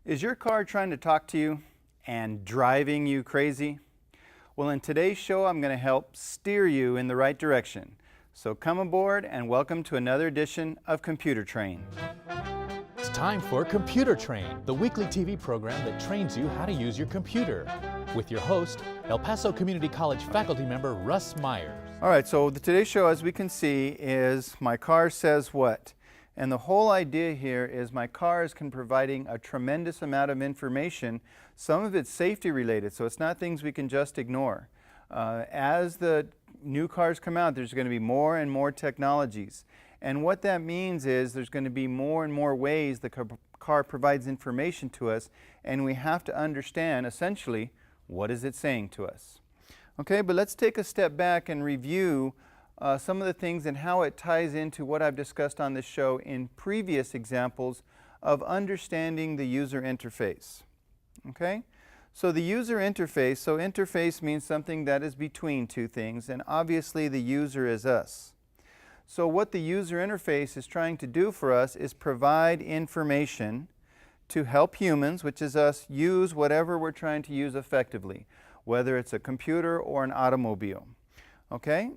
Is your car trying to talk to you and driving you crazy? Well, in today's show, I'm going to help steer you in the right direction. So come aboard and welcome to another edition of Computer Train. It's time for Computer Train, the weekly TV program that trains you how to use your computer. With your host, El Paso Community College faculty member Russ Myers. All right, so today's show, as we can see, is My Car Says What? And the whole idea here is my car is providing a tremendous amount of information. Some of it's safety related, so it's not things we can just ignore. As the new cars come out, there's going to be more and more technologies. And what that means is there's going to be more and more ways the car provides information to us, and we have to understand, essentially, what is it saying to us. Okay, but let's take a step back and review some of the things and how it ties into what I've discussed on this show in previous examples of understanding the user interface. Okay, so the user interface, so interface means something that is between two things, and obviously the user is us. So what the user interface is trying to do for us is provide information to help humans, which is us, use whatever we're trying to use effectively, whether it's a computer or an automobile. Okay?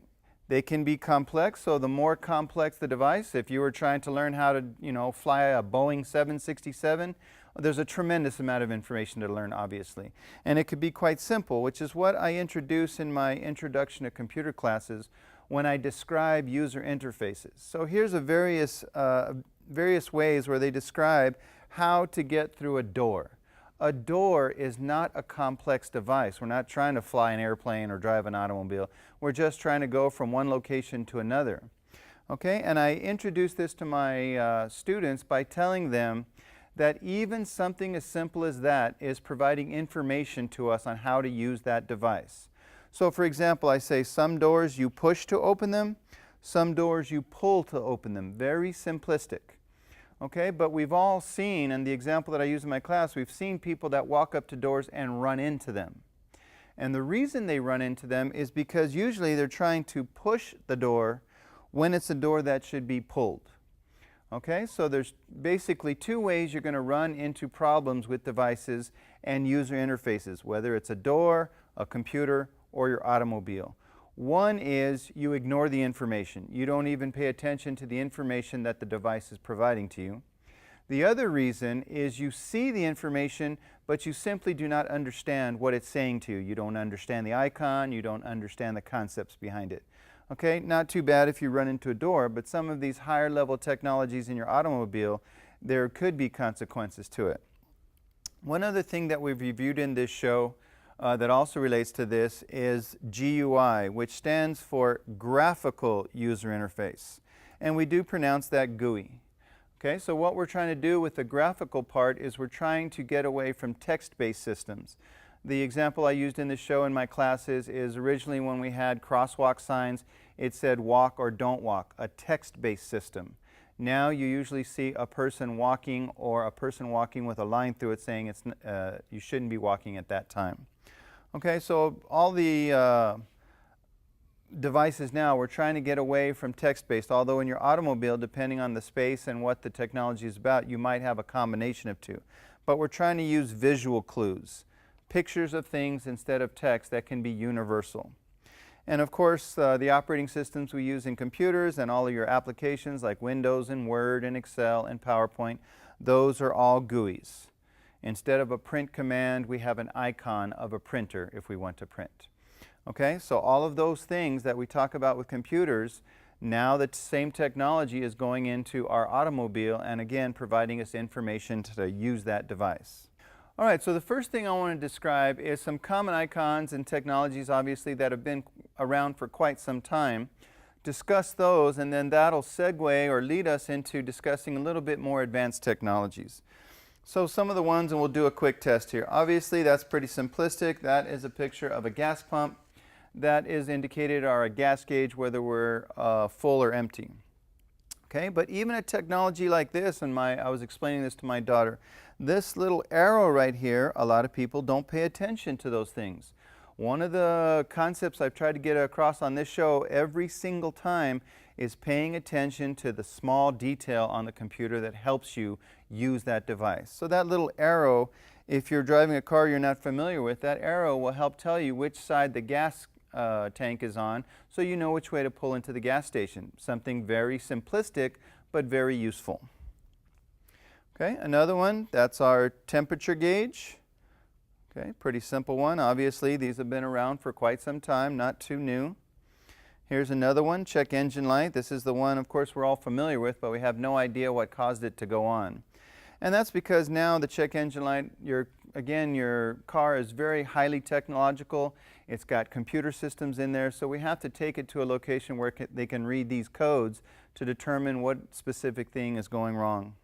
They can be complex, so the more complex the device, if you were trying to learn how to, fly a Boeing 767, there's a tremendous amount of information to learn, obviously. And it could be quite simple, which is what I introduce in my introduction to computer classes when I describe user interfaces. So here's a various ways where they describe how to get through a door. A door is not a complex device. We're not trying to fly an airplane or drive an automobile. We're just trying to go from one location to another. Okay, and I introduce this to my students by telling them that even something as simple as that is providing information to us on how to use that device. So for example, I say some doors you push to open them, some doors you pull to open them. Very simplistic. Okay, but we've all seen, and the example that I use in my class, we've seen people that walk up to doors and run into them. And the reason they run into them is because usually they're trying to push the door when it's a door that should be pulled. Okay, so there's basically two ways you're going to run into problems with devices and user interfaces, whether it's a door, a computer, or your automobile. One is you ignore the information. You don't even pay attention to the information that the device is providing to you. The other reason is you see the information, but you simply do not understand what it's saying to you. You don't understand the icon, you don't understand the concepts behind it. Okay, not too bad if you run into a door, but some of these higher level technologies in your automobile, there could be consequences to it. One other thing that we've reviewed in this show that also relates to this is GUI, which stands for Graphical User Interface. And we do pronounce that GUI. Okay, so what we're trying to do with the graphical part is we're trying to get away from text-based systems. The example I used in the show in my classes is originally when we had crosswalk signs, it said walk or don't walk, a text-based system. Now you usually see a person walking or a person walking with a line through it saying you shouldn't be walking at that time. Okay, so all the devices now, we're trying to get away from text-based, although in your automobile, depending on the space and what the technology is about, you might have a combination of two. But we're trying to use visual clues, pictures of things instead of text that can be universal. And of course, the operating systems we use in computers and all of your applications like Windows and Word and Excel and PowerPoint, those are all GUIs. Instead of a print command, we have an icon of a printer if we want to print. Okay, so all of those things that we talk about with computers, now the same technology is going into our automobile and again providing us information to use that device. All right, so the first thing I want to describe is some common icons and technologies obviously that have been around for quite some time. Discuss those and then that'll segue or lead us into discussing a little bit more advanced technologies. So some of the ones, and we'll do a quick test here. Obviously, that's pretty simplistic. That is a picture of a gas pump. That is indicated are a gas gauge, whether we're full or empty. Okay, but even a technology like this, and I was explaining this to my daughter, this little arrow right here, a lot of people don't pay attention to those things. One of the concepts I've tried to get across on this show every single time is paying attention to the small detail on the computer that helps you use that device. So that little arrow, if you're driving a car you're not familiar with, that arrow will help tell you which side the gas tank is on, so you know which way to pull into the gas station. Something very simplistic, but very useful. Okay, another one, that's our temperature gauge. Okay, pretty simple one. Obviously, these have been around for quite some time, not too new. Here's another one, check engine light. This is the one, of course, we're all familiar with, but we have no idea what caused it to go on. And that's because now the check engine light, your car is very highly technological. It's got computer systems in there, so we have to take it to a location where they can read these codes to determine what specific thing is going wrong.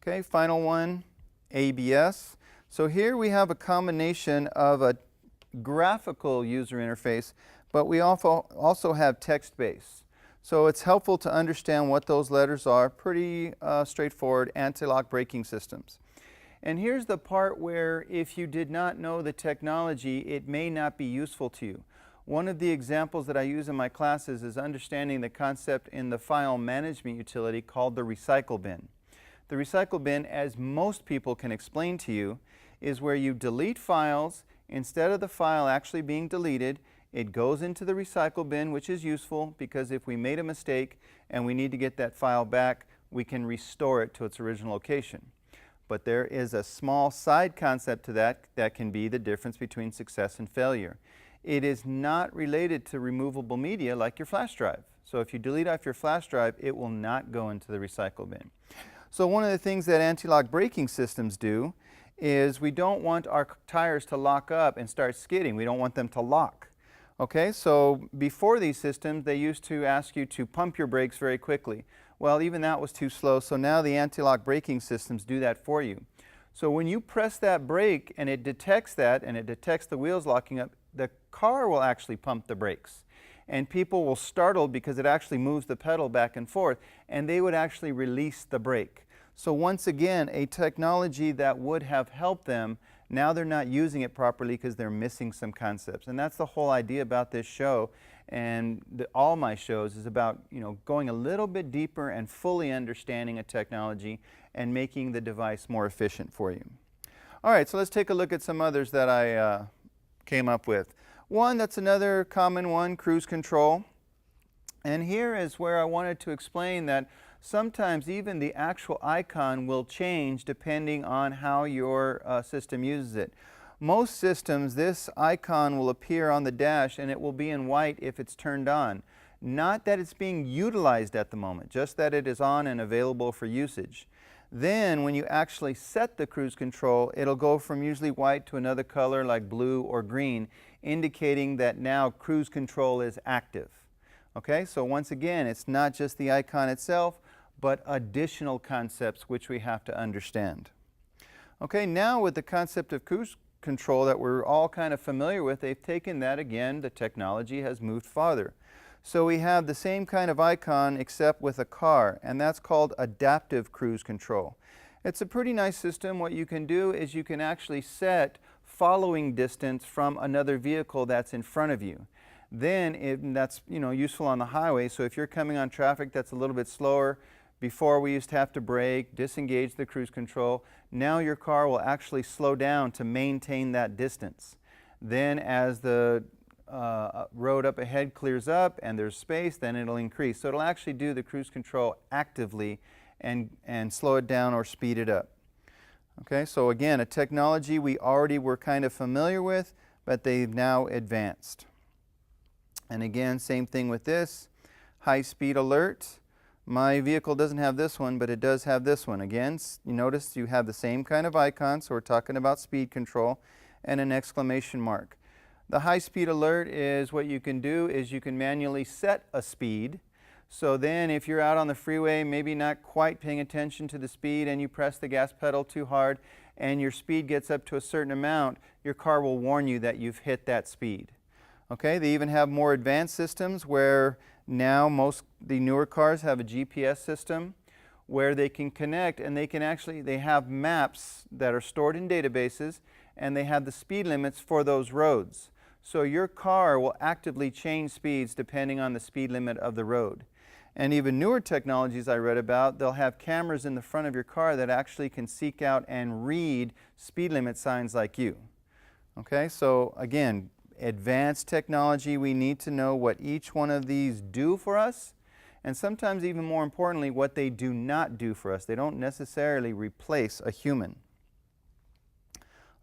Okay, final one, ABS. So here we have a combination of a graphical user interface, but we also have text-based. So it's helpful to understand what those letters are. Pretty straightforward, anti-lock braking systems. And here's the part where if you did not know the technology, it may not be useful to you. One of the examples that I use in my classes is understanding the concept in the file management utility called the recycle bin. The recycle bin, as most people can explain to you, is where you delete files. Instead of the file actually being deleted, it goes into the recycle bin, which is useful because if we made a mistake and we need to get that file back, we can restore it to its original location. But there is a small side concept to that can be the difference between success and failure. It is not related to removable media like your flash drive. So if you delete off your flash drive, it will not go into the recycle bin. So one of the things that anti-lock braking systems do is we don't want our tires to lock up and start skidding. We don't want them to lock. Okay, so before these systems, they used to ask you to pump your brakes very quickly. Well, even that was too slow, so now the anti-lock braking systems do that for you. So when you press that brake and it detects that, and it detects the wheels locking up, the car will actually pump the brakes. And people will startle because it actually moves the pedal back and forth, and they would actually release the brake. So once again, a technology that would have helped them, now they're not using it properly because they're missing some concepts. And that's the whole idea about this show, and all my shows is about, going a little bit deeper and fully understanding a technology and making the device more efficient for you. All right, so let's take a look at some others that I came up with. One, that's another common one, cruise control. And here is where I wanted to explain that sometimes even the actual icon will change depending on how your system uses it. Most systems, this icon will appear on the dash and it will be in white if it's turned on. Not that it's being utilized at the moment, just that it is on and available for usage. Then when you actually set the cruise control, it'll go from usually white to another color like blue or green, indicating that now cruise control is active. Okay, so once again, it's not just the icon itself, but additional concepts which we have to understand. Okay, now with the concept of cruise control that we're all kind of familiar with, they've taken that again, the technology has moved farther. So we have the same kind of icon except with a car, and that's called adaptive cruise control. It's a pretty nice system. What you can do is you can actually set following distance from another vehicle that's in front of you. Then that's useful on the highway. So if you're coming on traffic that's a little bit slower, before we used to have to brake, disengage the cruise control. Now your car will actually slow down to maintain that distance. Then as the road up ahead clears up and there's space, then it'll increase. So it'll actually do the cruise control actively and slow it down or speed it up. Okay, so again, a technology we already were kind of familiar with, but they've now advanced. And again, same thing with this, high speed alert. My vehicle doesn't have this one, but it does have this one. Again, you notice you have the same kind of icon, so we're talking about speed control, and an exclamation mark. The high speed alert is what you can do is you can manually set a speed. So then if you're out on the freeway, maybe not quite paying attention to the speed and you press the gas pedal too hard and your speed gets up to a certain amount, your car will warn you that you've hit that speed. Okay, they even have more advanced systems where now the newer cars have a GPS system where they can connect and they have maps that are stored in databases and they have the speed limits for those roads. So your car will actively change speeds depending on the speed limit of the road. And even newer technologies I read about, they'll have cameras in the front of your car that actually can seek out and read speed limit signs like you. Okay, so again, advanced technology, we need to know what each one of these do for us, and sometimes even more importantly, what they do not do for us. They don't necessarily replace a human.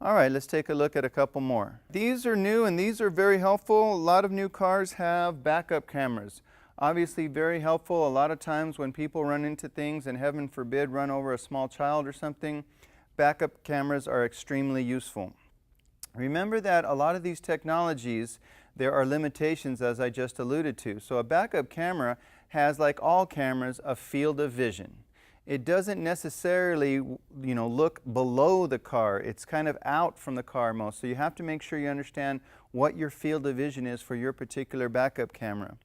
All right, let's take a look at a couple more. These are new and these are very helpful. A lot of new cars have backup cameras. Obviously very helpful. A lot of times when people run into things and heaven forbid run over a small child or something, backup cameras are extremely useful. Remember that a lot of these technologies, there are limitations as I just alluded to. So a backup camera has, like all cameras, a field of vision. It doesn't necessarily, look below the car. It's kind of out from the car most. So you have to make sure you understand what your field of vision is for your particular backup camera.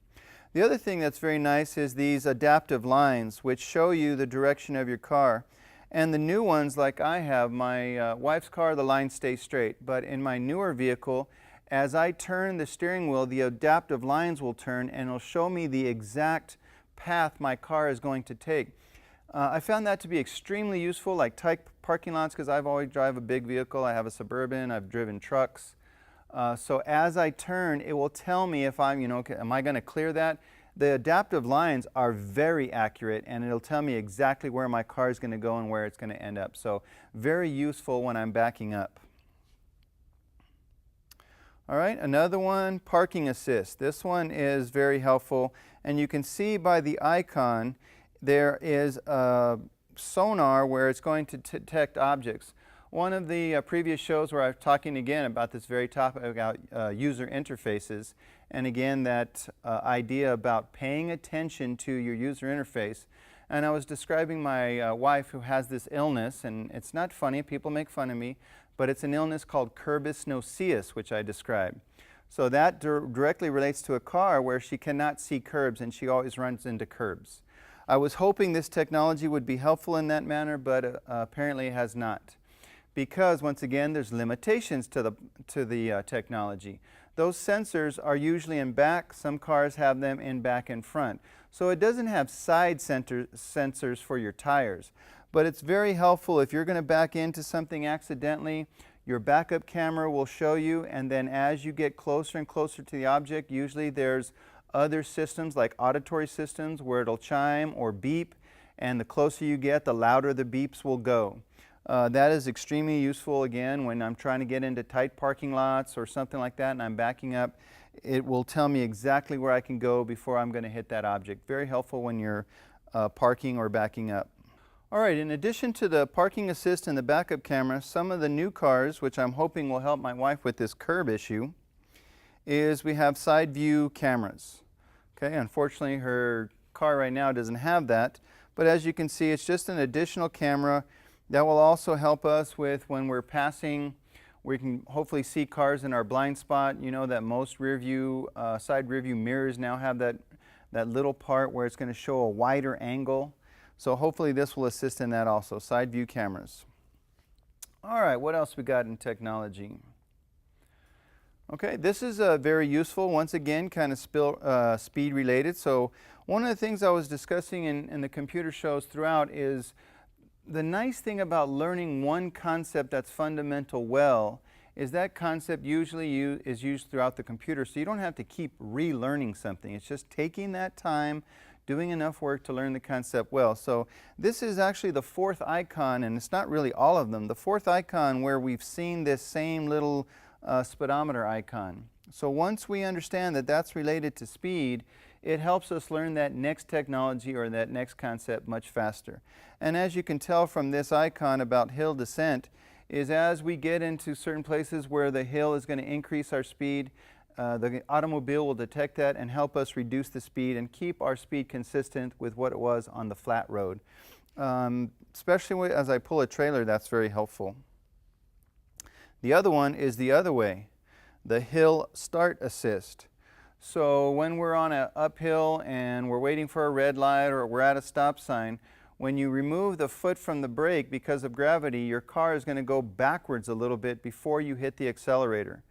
The other thing that's very nice is these adaptive lines, which show you the direction of your car. And the new ones, like I have, my wife's car, the line stays straight. But in my newer vehicle, as I turn the steering wheel, the adaptive lines will turn and it'll show me the exact path my car is going to take. I found that to be extremely useful, like tight parking lots, because I've always drive a big vehicle. I have a Suburban, I've driven trucks. So as I turn, it will tell me if I'm, am I going to clear that? The adaptive lines are very accurate and it'll tell me exactly where my car is going to go and where it's going to end up. So very useful when I'm backing up. All right, another one, parking assist. This one is very helpful, and you can see by the icon there is a sonar where it's going to detect objects. One of the previous shows where I was talking again about this very topic about user interfaces, and again that idea about paying attention to your user interface. And I was describing my wife who has this illness, and it's not funny, people make fun of me, but it's an illness called Curbis noceus, which I described. So that directly relates to a car where she cannot see curbs and she always runs into curbs. I was hoping this technology would be helpful in that manner, but apparently it has not. Because once again, there's limitations to the technology. Those sensors are usually in back. Some cars have them in back and front. So it doesn't have side sensors for your tires. But it's very helpful if you're going to back into something accidentally. Your backup camera will show you, and then as you get closer and closer to the object, usually there's other systems like auditory systems where it'll chime or beep, and the closer you get, the louder the beeps will go. That is extremely useful again when I'm trying to get into tight parking lots or something like that and I'm backing up. It will tell me exactly where I can go before I'm going to hit that object. Very helpful when you're parking or backing up. All right, in addition to the parking assist and the backup camera, some of the new cars, which I'm hoping will help my wife with this curb issue, is we have side view cameras. Okay, unfortunately her car right now doesn't have that, but as you can see, it's just an additional camera that will also help us with when we're passing. We can hopefully see cars in our blind spot. You know that most rear view, side rear view mirrors now have that little part where it's going to show a wider angle. So hopefully this will assist in that also, side view cameras. All right, what else we got in technology? Okay, this is very useful, once again, kind of speed related. So one of the things I was discussing in the computer shows throughout is the nice thing about learning one concept that's fundamental well is that concept usually is used throughout the computer, so you don't have to keep relearning something. It's just taking that time, doing enough work to learn the concept well. So this is actually the fourth icon, and it's not really all of them, the fourth icon where we've seen this same little speedometer icon. So once we understand that that's related to speed, it helps us learn that next technology or that next concept much faster. And as you can tell from this icon about hill descent, is as we get into certain places where the hill is going to increase our speed, the automobile will detect that and help us reduce the speed and keep our speed consistent with what it was on the flat road. Especially as I pull a trailer, that's very helpful. The other one is the other way, the hill start assist. So when we're on an uphill and we're waiting for a red light or we're at a stop sign, when you remove the foot from the brake because of gravity, your car is going to go backwards a little bit before you hit the accelerator.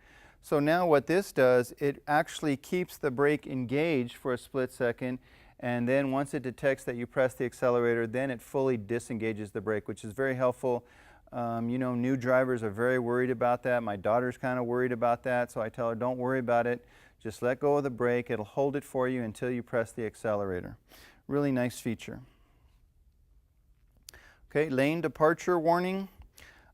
So now what this does, it actually keeps the brake engaged for a split second, and then once it detects that you press the accelerator, then it fully disengages the brake, which is very helpful. You know, new drivers are very worried about that. My daughter's kind of worried about that, so I tell her, don't worry about it. Just let go of the brake. It'll hold it for you until you press the accelerator. Really nice feature. Okay, lane departure warning.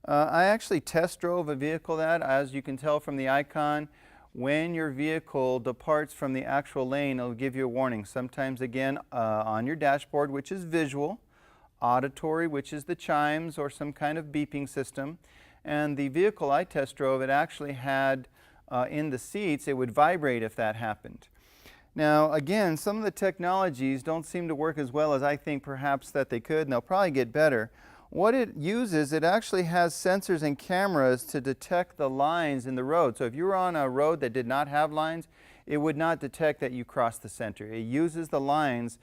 I actually test drove a vehicle that, as you can tell from the icon, when your vehicle departs from the actual lane, it'll give you a warning. Sometimes, again, on your dashboard, which is visual, auditory, which is the chimes or some kind of beeping system. And the vehicle I test drove, it actually had in the seats, it would vibrate if that happened. Now, again, some of the technologies don't seem to work as well as I think perhaps that they could, and they'll probably get better. What it uses, it actually has sensors and cameras to detect the lines in the road. So if you were on a road that did not have lines, it would not detect that you crossed the center. It uses the lines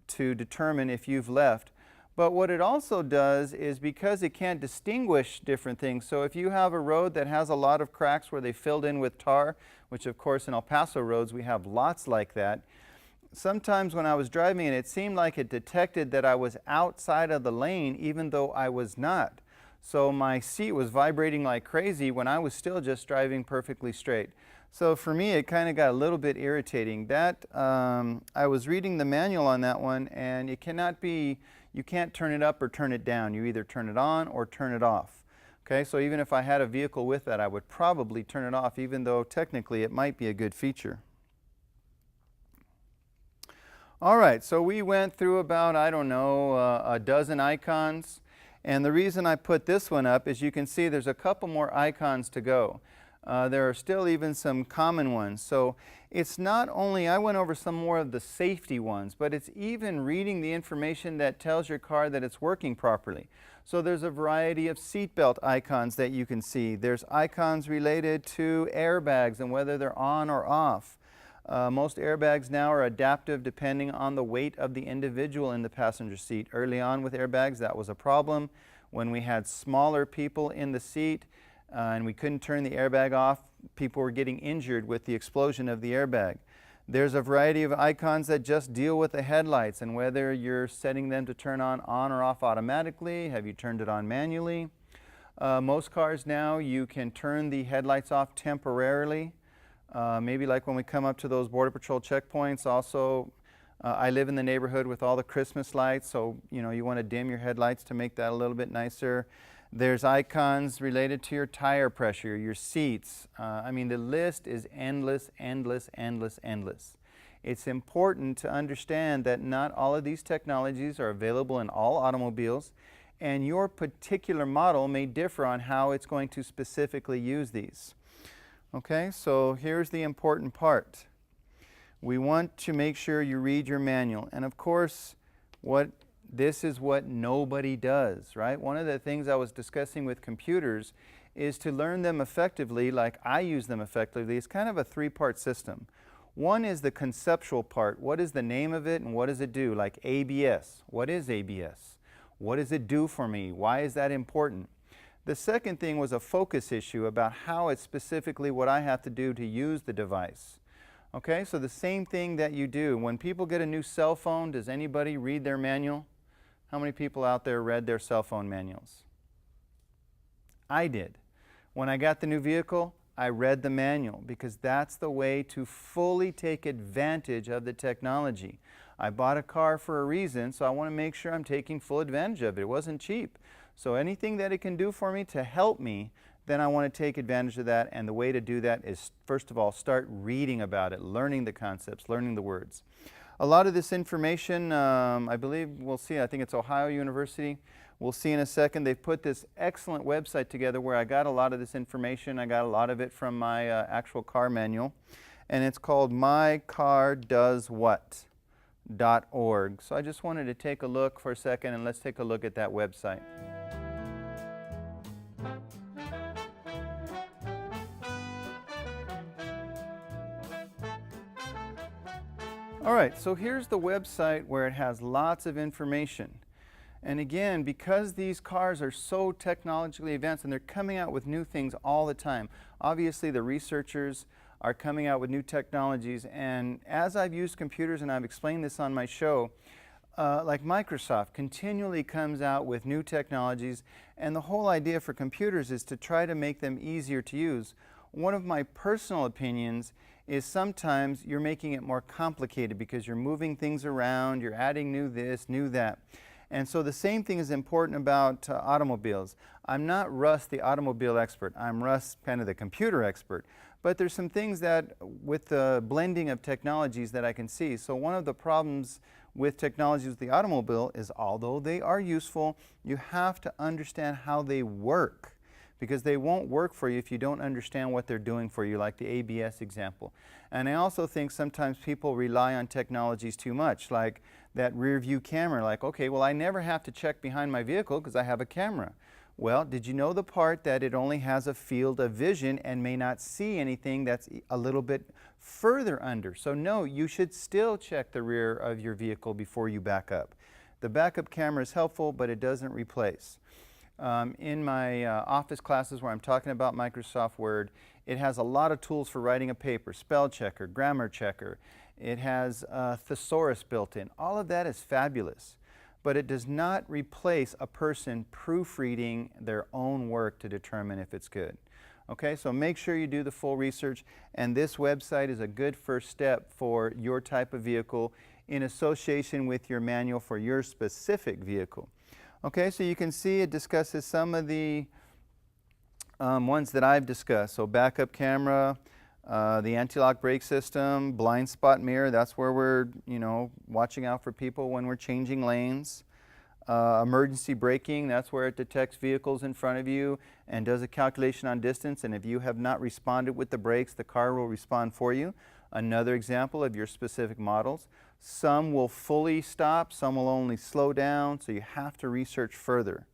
to determine if you've left. But what it also does is, because it can't distinguish different things, so if you have a road that has a lot of cracks where they filled in with tar, which of course in El Paso roads we have lots like that, sometimes when I was driving it seemed like it detected that I was outside of the lane even though I was not. So my seat was vibrating like crazy when I was still just driving perfectly straight. So for me it kind of got a little bit irritating. That I was reading the manual on that one, and it cannot be, you can't turn it up or turn it down. You either turn it on or turn it off. Okay, so even if I had a vehicle with that, I would probably turn it off, even though technically it might be a good feature. All right, so we went through about, I don't know, a dozen icons. And the reason I put this one up is you can see there's a couple more icons to go. There are still even some common ones. So it's not only, I went over some more of the safety ones, but it's even reading the information that tells your car that it's working properly. So there's a variety of seatbelt icons that you can see. There's icons related to airbags and whether they're on or off. Most airbags now are adaptive depending on the weight of the individual in the passenger seat. Early on with airbags, that was a problem. When we had smaller people in the seat and we couldn't turn the airbag off, people were getting injured with the explosion of the airbag. There's a variety of icons that just deal with the headlights and whether you're setting them to turn on or off automatically. Have you turned it on manually? Most cars now, you can turn the headlights off temporarily. Maybe like when we come up to those Border Patrol checkpoints. Also, I live in the neighborhood with all the Christmas lights, so you know you want to dim your headlights to make that a little bit nicer. There's icons related to your tire pressure, your seats. I mean, the list is endless, endless, endless, endless. It's important to understand that not all of these technologies are available in all automobiles, and your particular model may differ on how it's going to specifically use these. Okay, so here's the important part. We want to make sure you read your manual. And of course, this is what nobody does, right? One of the things I was discussing with computers is to learn them effectively, like I use them effectively. It's kind of a three-part system. One is the conceptual part. What is the name of it and what does it do? Like ABS. What is ABS? What does it do for me? Why is that important? The second thing was a focus issue about how it's specifically what I have to do to use the device. Okay, so the same thing that you do. When people get a new cell phone, does anybody read their manual? How many people out there read their cell phone manuals? I did. When I got the new vehicle, I read the manual because that's the way to fully take advantage of the technology. I bought a car for a reason, so I want to make sure I'm taking full advantage of it. It wasn't cheap. So anything that it can do for me to help me, then I want to take advantage of that. And the way to do that is, first of all, start reading about it, learning the concepts, learning the words. A lot of this information, I believe we'll see, I think it's Ohio University. We'll see in a second. They've put this excellent website together where I got a lot of this information. I got a lot of it from my actual car manual. And it's called mycardoeswhat.org. So I just wanted to take a look for a second, and let's take a look at that website. All right, so here's the website where it has lots of information. And again, because these cars are so technologically advanced and they're coming out with new things all the time, obviously the researchers are coming out with new technologies. And as I've used computers, and I've explained this on my show, like Microsoft continually comes out with new technologies, and the whole idea for computers is to try to make them easier to use. One of my personal opinions is sometimes you're making it more complicated because you're moving things around, you're adding new this, new that. And so the same thing is important about automobiles. I'm not Russ, the automobile expert. I'm Russ, kind of the computer expert. But there's some things that, with the blending of technologies, that I can see. So one of the problems with technologies with the automobile is, although they are useful, you have to understand how they work, because they won't work for you if you don't understand what they're doing for you, like the ABS example. And I also think sometimes people rely on technologies too much, like that rear view camera, like, okay, well, I never have to check behind my vehicle because I have a camera. Well, did you know the part that it only has a field of vision and may not see anything that's a little bit further under? So no, you should still check the rear of your vehicle before you back up. The backup camera is helpful, but it doesn't replace. In my office classes where I'm talking about Microsoft Word, it has a lot of tools for writing a paper, spell checker, grammar checker. It has thesaurus built in. All of that is fabulous, but it does not replace a person proofreading their own work to determine if it's good. Okay, so make sure you do the full research, and this website is a good first step for your type of vehicle in association with your manual for your specific vehicle. Okay, so you can see it discusses some of the ones that I've discussed. So backup camera, the anti-lock brake system, blind spot mirror, that's where we're, watching out for people when we're changing lanes. Emergency braking, that's where it detects vehicles in front of you and does a calculation on distance, and if you have not responded with the brakes, the car will respond for you. Another example of your specific models. Some will fully stop, some will only slow down, so you have to research further.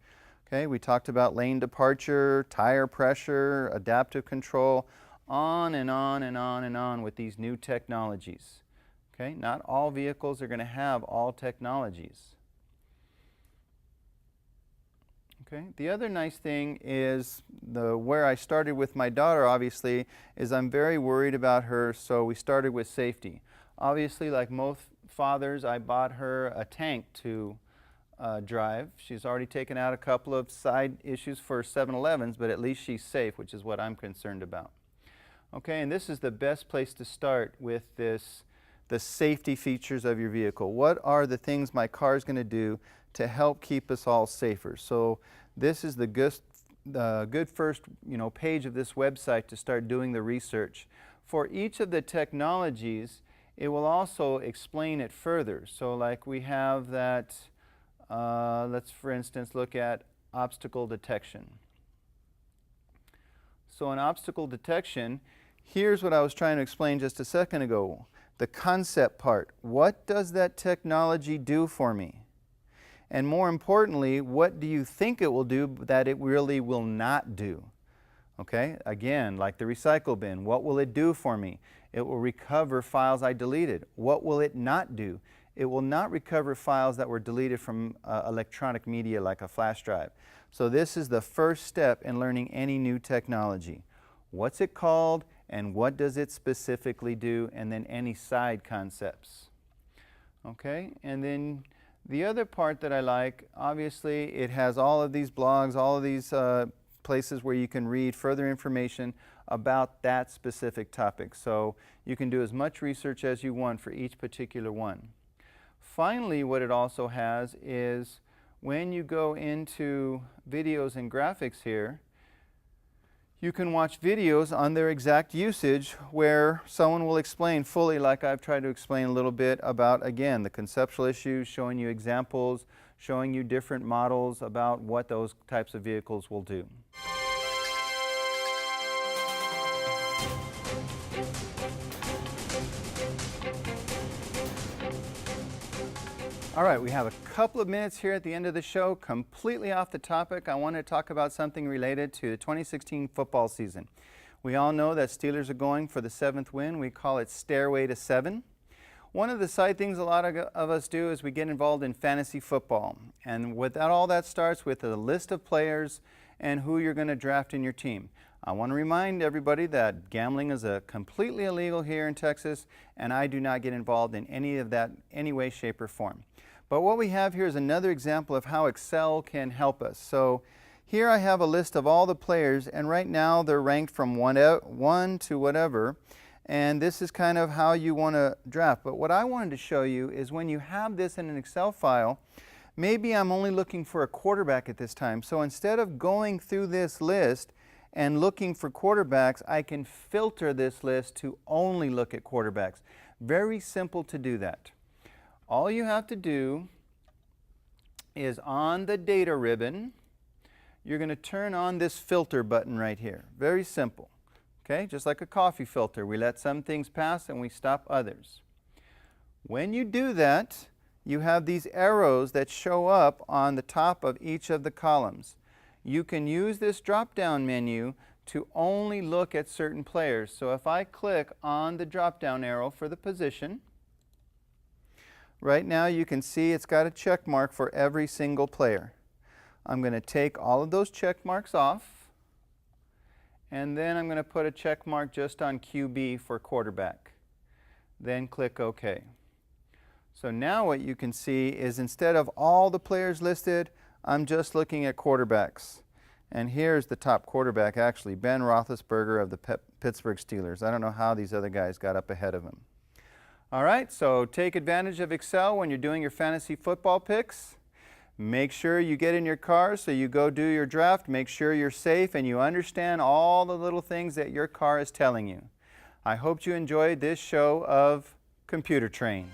Okay, we talked about lane departure, tire pressure, adaptive control, on and on and on and on with these new technologies. Okay, not all vehicles are going to have all technologies. Okay, the other nice thing is where I started with my daughter, obviously, is I'm very worried about her, so we started with safety. Obviously, like most fathers, I bought her a tank to drive. She's already taken out a couple of side issues for 7-Elevens, but at least she's safe, which is what I'm concerned about. Okay, and this is the best place to start with this, the safety features of your vehicle. What are the things my car is going to do to help keep us all safer? So this is the good first page of this website to start doing the research. For each of the technologies, it will also explain it further. So like we have that, let's for instance look at obstacle detection. So in obstacle detection, here's what I was trying to explain just a second ago. The concept part. What does that technology do for me? And more importantly, what do you think it will do that it really will not do? Okay, again, like the recycle bin, what will it do for me? It will recover files I deleted. What will it not do? It will not recover files that were deleted from electronic media like a flash drive. So this is the first step in learning any new technology. What's it called and what does it specifically do, and then any side concepts. Okay, and then the other part that I like, obviously it has all of these blogs, all of these places where you can read further information about that specific topic. So you can do as much research as you want for each particular one. Finally, what it also has is when you go into videos and graphics here, you can watch videos on their exact usage where someone will explain fully, like I've tried to explain a little bit about, again, the conceptual issues, showing you examples, showing you different models about what those types of vehicles will do. All right, we have a couple of minutes here at the end of the show, completely off the topic. I want to talk about something related to the 2016 football season. We all know that Steelers are going for the 7th win. We call it Stairway to 7. One of the side things a lot of us do is we get involved in fantasy football. And all that starts with a list of players and who you're going to draft in your team. I want to remind everybody that gambling is completely illegal here in Texas, and I do not get involved in any of that any way, shape, or form. But what we have here is another example of how Excel can help us. So here I have a list of all the players, and right now they're ranked from 1 to whatever. And this is kind of how you want to draft. But what I wanted to show you is when you have this in an Excel file, maybe I'm only looking for a quarterback at this time. So instead of going through this list and looking for quarterbacks, I can filter this list to only look at quarterbacks. Very simple to do that. All you have to do is on the data ribbon, you're going to turn on this filter button right here. Very simple. Okay, just like a coffee filter, we let some things pass and we stop others. When you do that, you have these arrows that show up on the top of each of the columns. You can use this drop-down menu to only look at certain players. So if I click on the drop-down arrow for the position, right now you can see it's got a check mark for every single player. I'm going to take all of those check marks off. And then I'm going to put a check mark just on QB for quarterback. Then click OK. So now what you can see is instead of all the players listed, I'm just looking at quarterbacks. And here's the top quarterback, actually, Ben Roethlisberger of the Pittsburgh Steelers. I don't know how these other guys got up ahead of him. All right, so take advantage of Excel when you're doing your fantasy football picks. Make sure you get in your car so you go do your draft. Make sure you're safe and you understand all the little things that your car is telling you. I hope you enjoyed this show of Computer Train.